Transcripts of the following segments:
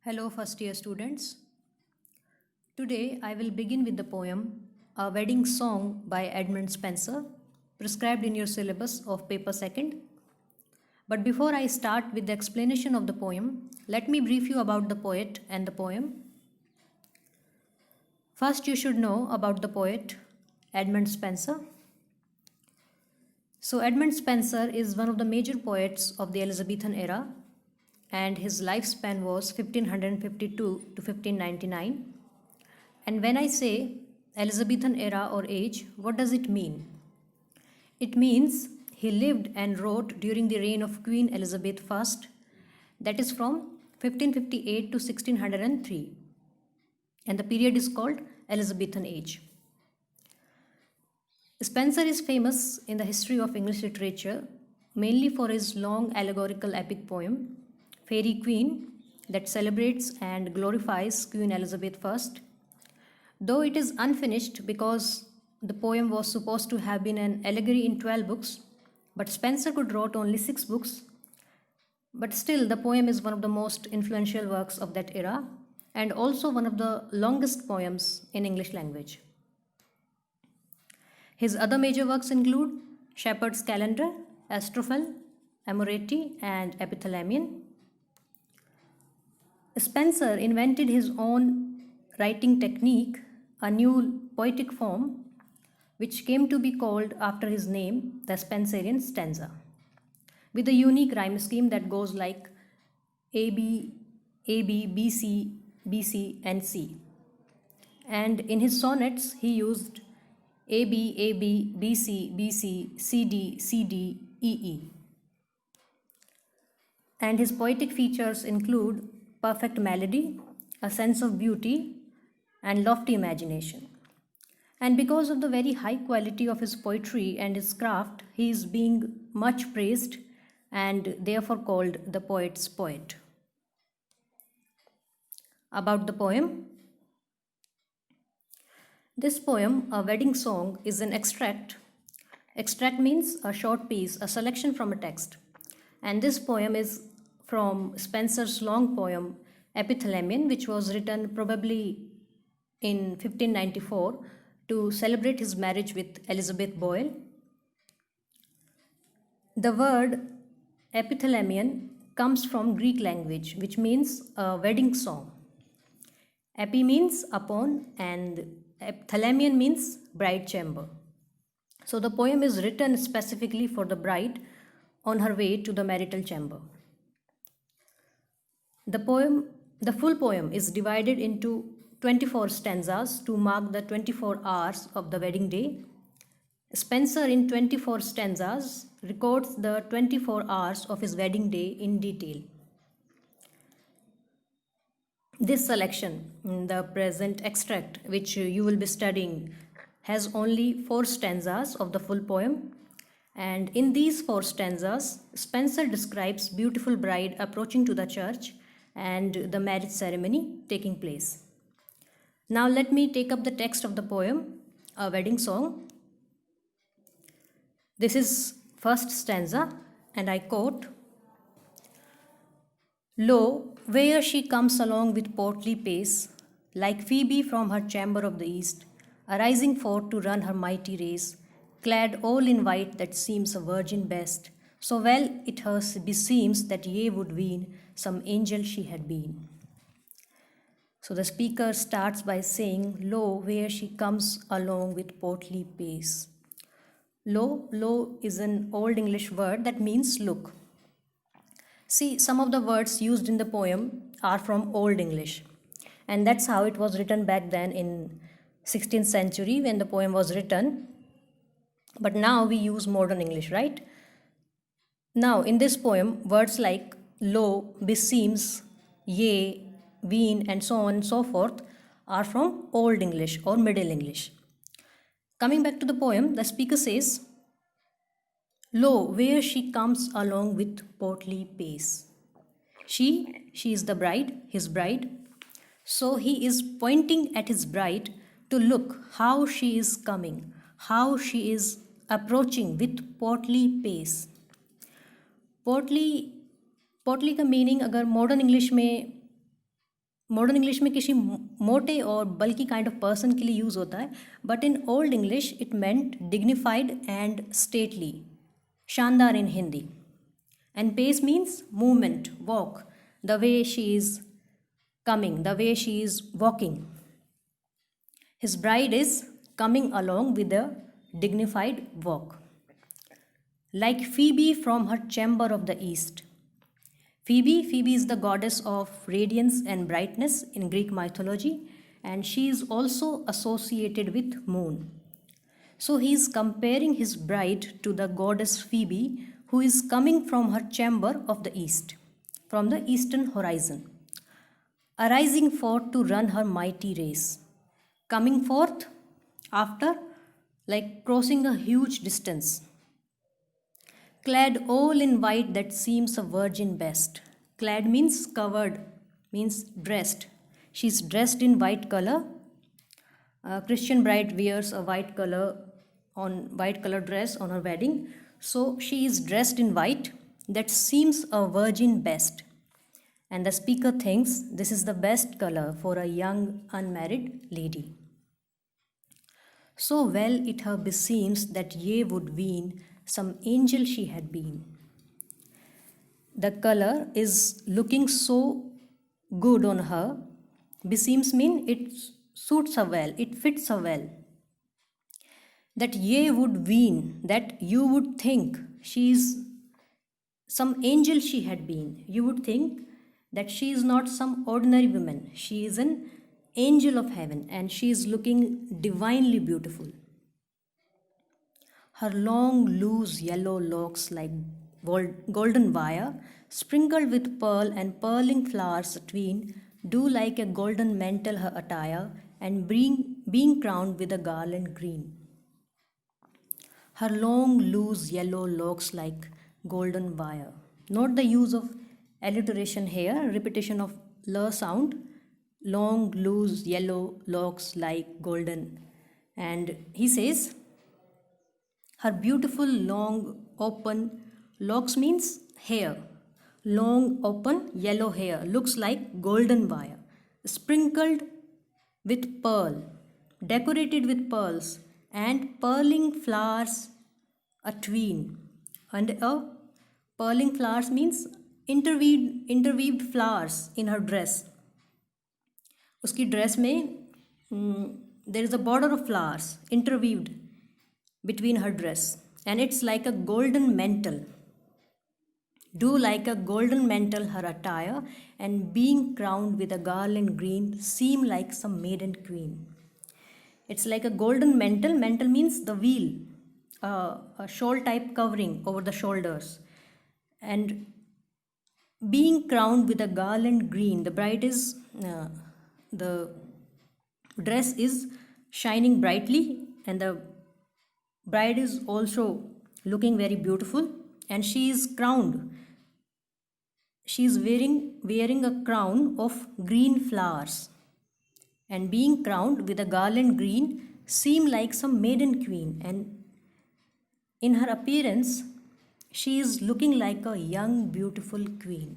Hello, first year students. Today I will begin with the poem A Wedding Song by Edmund Spenser, prescribed in your syllabus of paper second. But before I start with the explanation of the poem, let me brief you about the poet and the poem. First, you should know about the poet Edmund Spenser. So, Edmund Spenser is one of the major poets of the Elizabethan era, and his lifespan was 1552 to 1599. And when I say Elizabethan era or age, what does it mean? It means he lived and wrote during the reign of Queen Elizabeth I, that is from 1558 to 1603. And the period is called Elizabethan age. Spenser is famous in the history of English literature mainly for his long allegorical epic poem, Fairy Queen, that celebrates and glorifies Queen Elizabeth I. Though it is unfinished because the poem was supposed to have been an allegory in 12 books, but Spenser could write only 6 books. But still, the poem is one of the most influential works of that era and also one of the longest poems in English language. His other major works include Shepherd's Calendar, Astrophel, Amoreti, and Epithalamion. Spenser invented his own writing technique, a new poetic form, which came to be called after his name, the Spenserian stanza, with a unique rhyme scheme that goes like AB, AB, BC, BC, and C. And in his sonnets, he used AB, AB, BC, BC, CD, CD, EE. And his poetic features include perfect melody, a sense of beauty, and lofty imagination. And because of the very high quality of his poetry and his craft, he is being much praised and therefore called the poet's poet. About the poem. This poem, A Wedding Song, is an extract. Extract means a short piece, a selection from a text. And this poem is from Spenser's long poem, Epithalamion, which was written probably in 1594 to celebrate his marriage with Elizabeth Boyle. The word Epithalamion comes from Greek language, which means a wedding song. Epi means upon and Epithalamion means bride chamber. So the poem is written specifically for the bride on her way to the marital chamber. The full poem is divided into 24 stanzas to mark the 24 hours of the wedding day. Spenser, in 24 stanzas, records the 24 hours of his wedding day in detail. This selection, the present extract, which you will be studying, has only 4 stanzas of the full poem. And in these 4 stanzas, Spenser describes beautiful bride approaching to the church and the marriage ceremony taking place. Now let me take up the text of the poem, A Wedding Song. This is first stanza, and I quote, Lo, where she comes along with portly pace, like Phoebe from her chamber of the east, arising forth to run her mighty race, clad all in white that seems a virgin best, so well it her beseems that ye would ween some angel she had been. So the speaker starts by saying, Lo, where she comes along with portly pace. Lo is an Old English word that means look. See, some of the words used in the poem are from Old English, and that's how it was written back then in 16th century when the poem was written. But now we use modern English, right? Now in this poem, words like lo, beseems, yea, ween, and so on and so forth are from Old English or Middle English. Coming back to the poem, the speaker says, Lo, where she comes along with portly pace. She is the bride, his bride. So he is pointing at his bride to look how she is coming, how she is approaching with portly pace. पोर्टली का meaning अगर modern English में modern English में किसी मोटे और बल्कि kind of person के लिए यूज़ होता है, but in old English it meant dignified and stately, शानदार in Hindi. And pace means movement, walk, the way she is coming, the way she is walking. His bride is coming along with a dignified walk. Like Phoebe from her chamber of the east. Phoebe is the goddess of radiance and brightness in Greek mythology, and she is also associated with moon. So he is comparing his bride to the goddess Phoebe, who is coming from her chamber of the east, from the eastern horizon, arising forth to run her mighty race. Coming forth after like crossing a huge distance. Clad all in white that seems a virgin best. Clad means covered, means dressed. She's dressed in white color. A Christian bride wears a white color dress on her wedding. So she is dressed in white that seems a virgin best. And the speaker thinks this is the best color for a young unmarried lady. So well it her beseems that ye would ween some angel she had been. The color is looking so good on her. Beseems mean it suits her well, it fits her well. That ye would ween, that you would think she is some angel she had been. You would think that she is not some ordinary woman. She is an angel of heaven and she is looking divinely beautiful. Her long, loose yellow locks like golden wire, sprinkled with pearl and pearling flowers atween, do like a golden mantle her attire, and being crowned with a garland green. Her long, loose yellow locks like golden wire. Note the use of alliteration here, repetition of l sound. Long, loose, yellow locks like golden. And he says, her beautiful long open locks means hair. Long open yellow hair looks like golden wire, sprinkled with pearl, decorated with pearls and pearling flowers atween. And a pearling flowers means interweaved flowers in her dress. उसकी dress में there is a border of flowers interweaved between her dress, and it's like a golden mantle. Do like a golden mantle her attire, and being crowned with a garland green, seem like some maiden queen. It's like a golden mantle. Mantle means the veil, a shawl type covering over the shoulders, and being crowned with a garland green. The bride is the dress is shining brightly, and the bride is also looking very beautiful, and she is crowned. She is wearing a crown of green flowers, and being crowned with a garland green, seem like some maiden queen, and in her appearance she is looking like a young beautiful queen.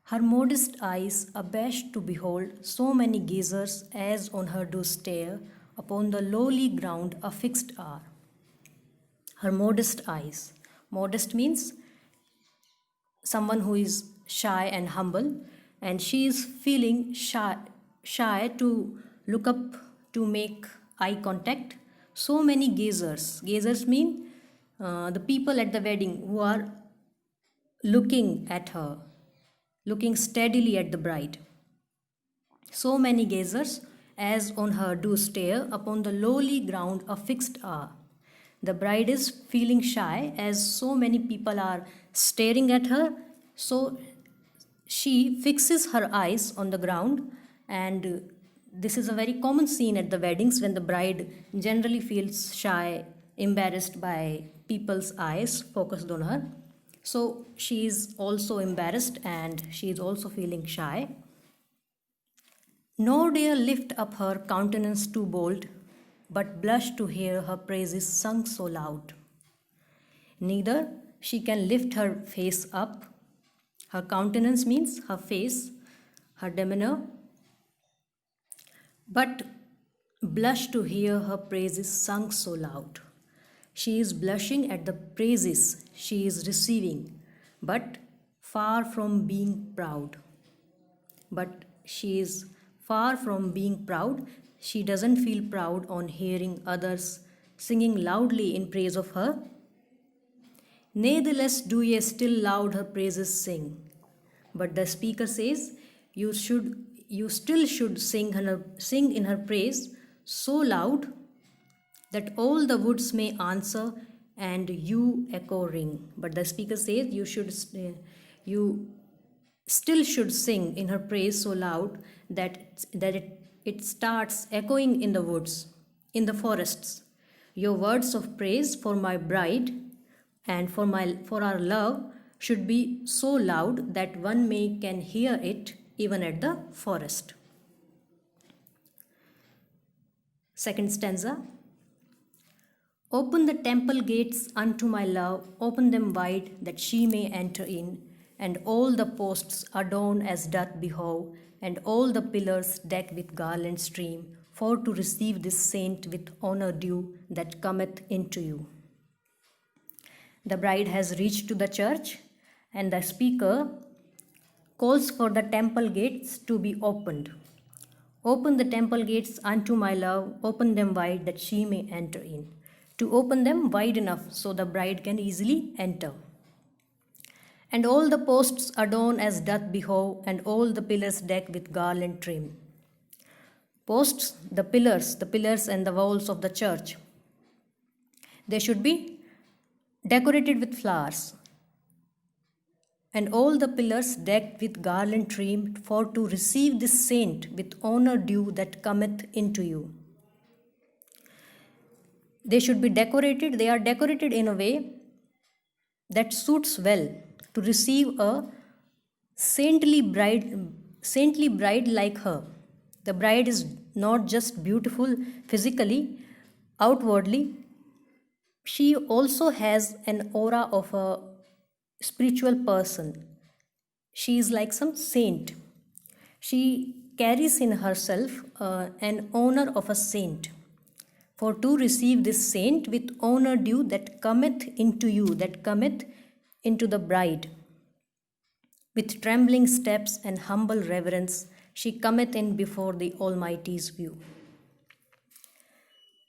Her modest eyes, abashed to behold so many gazers as on her do stare, upon the lowly ground affixed are. Her modest eyes. Modest means someone who is shy and humble, and she is feeling shy to look up, to make eye contact. So many gazers. Gazers mean the people at the wedding who are looking at her, looking steadily at the bride. So many gazers as on her do stare, upon the lowly ground affixed are. The bride is feeling shy as so many people are staring at her, so she fixes her eyes on the ground. And this is a very common scene at the weddings, when the bride generally feels shy, embarrassed by people's eyes focused on her. So she is also embarrassed and she is also feeling shy. Nor dare lift up her countenance too bold, but blush to hear her praises sung so loud. Neither she can lift her face up. Her countenance means her face, her demeanor, but blush to hear her praises sung so loud. She is blushing at the praises she is receiving, but far from being proud. But she is far from being proud. She doesn't feel proud on hearing others singing loudly in praise of her. Natheless do ye still loud her praises sing. But the speaker says, you still should sing in her praise so loud that all the woods may answer and you echo ring. But the speaker says you still should sing in her praise so loud that it starts echoing in the woods, in the forests. Your words of praise for my bride and for our love should be so loud that one can hear it even at the forest. Second stanza. Open the temple gates unto my love, open them wide that she may enter in, and all the posts adorn as doth behove, and all the pillars deck with garland stream, for to receive this saint with honor due that cometh into you. The bride has reached to the church, and the speaker calls for the temple gates to be opened. Open the temple gates unto my love, open them wide that she may enter in. To open them wide enough so the bride can easily enter. And all the posts adorn as doth behove, and all the pillars deck with garland trim. Posts, the pillars and the walls of the church, they should be decorated with flowers. And all the pillars decked with garland trim, for to receive this saint with honor due that cometh into you. They should be decorated, they are decorated in a way that suits well to receive a saintly bride like her. The bride is not just beautiful physically, outwardly, she also has an aura of a spiritual person. She is like some saint. She carries in herself an honor of a saint. For to receive this saint with honor due that cometh into you, that cometh into the bride. With trembling steps and humble reverence, she cometh in before the Almighty's view.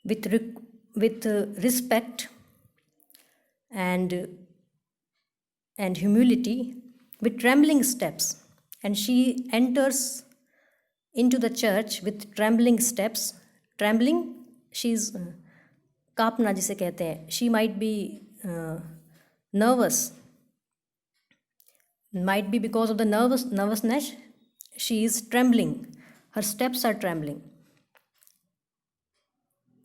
With respect and humility, with trembling steps, and she enters into the church with trembling steps. Trembling, she's कांपना जिसे कहते हैं. She might be nervous. Might be because of the nervousness, she is trembling. Her steps are trembling.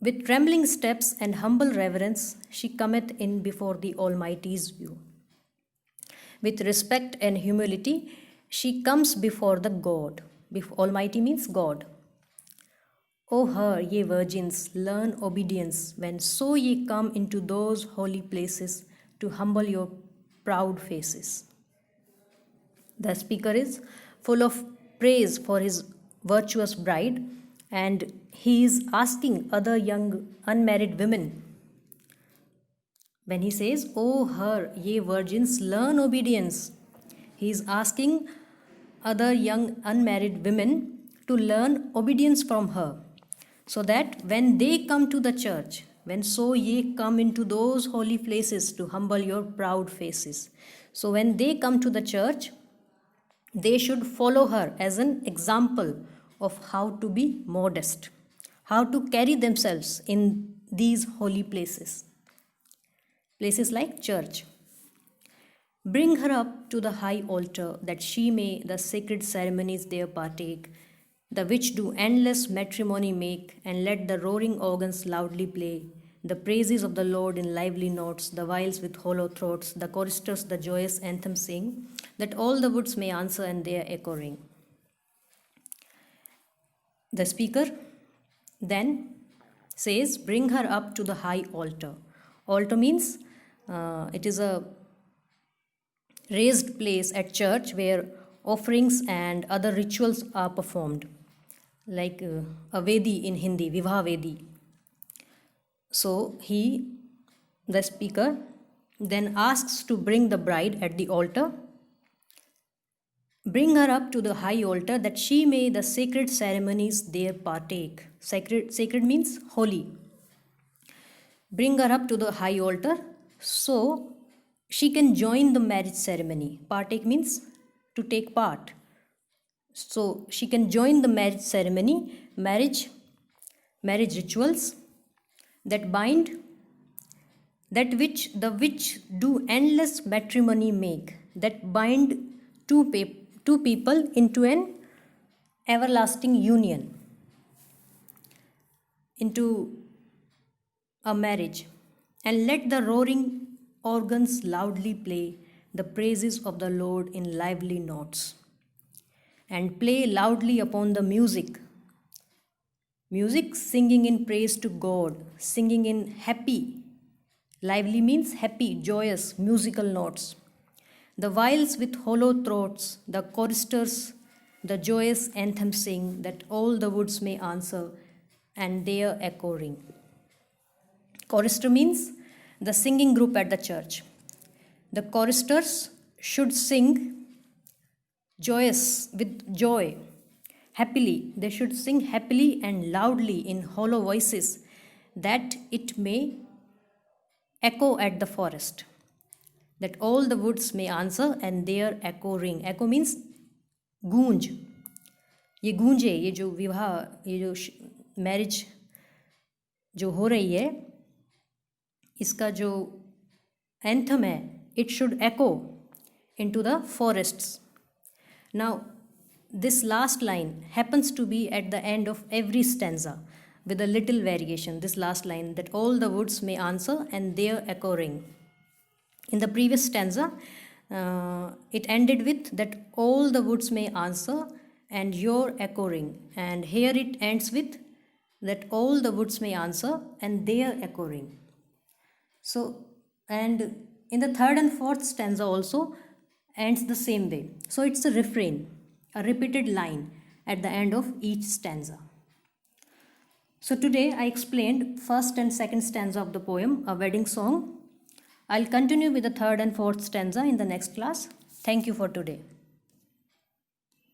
With trembling steps and humble reverence, she cometh in before the Almighty's view. With respect and humility, she comes before the God. Almighty means God. O her, ye virgins, learn obedience, when so ye come into those holy places to humble your proud faces. The speaker is full of praise for his virtuous bride, and he is asking other young unmarried women. When he says, O her, ye virgins, learn obedience, he is asking other young unmarried women to learn obedience from her, so that when they come to the church, when so ye come into those holy places to humble your proud faces. So when they come to the church, they should follow her as an example of how to be modest, how to carry themselves in these holy places. Places like church. Bring her up to the high altar, that she may the sacred ceremonies there partake, the which do endless matrimony make, and let the roaring organs loudly play, the praises of the Lord in lively notes, the whiles with hollow throats, the choristers the joyous anthem sing, that all the woods may answer and their echo ring. The speaker then says, bring her up to the high altar. Altar means it is a raised place at church where offerings and other rituals are performed, like a Vedi in Hindi, Vivah Vedi. So the speaker, then asks to bring the bride at the altar, bring her up to the high altar that she may the sacred ceremonies there partake. Sacred means holy. Bring her up to the high altar so she can join the marriage ceremony. Partake means to take part. So she can join the marriage ceremony, marriage rituals that bind, that which do endless matrimony make, that bind two people into an everlasting union, into a marriage. And let the roaring organs loudly play the praises of the Lord in lively notes, and play loudly upon the music. Music singing in praise to God, singing in happy. Lively means happy, joyous, musical notes. The viols with hollow throats, the choristers, the joyous anthem sing, that all the woods may answer, and their echo ring. Chorister means the singing group at the church. The choristers should sing joyous, with joy, happily. They should sing happily and loudly in hollow voices, that it may echo at the forest, that all the woods may answer and their echo ring. Echo means गूंज. ये गूंजे, ये जो विवाह, ये जो marriage जो हो रही है, इसका जो एंथम है, it should echo into the forests. Now, this last line happens to be at the end of every stanza with a little variation. This last line, that all the woods may answer and their echo ring. In the previous stanza, it ended with that all the woods may answer and your echo ring. And here it ends with that all the woods may answer and their echo ring. So, and in the third and fourth stanza also ends the same way. So it's a refrain, a repeated line at the end of each stanza. So today I explained first and second stanza of the poem, A Wedding Song. I'll continue with the third and fourth stanza in the next class. Thank you for today.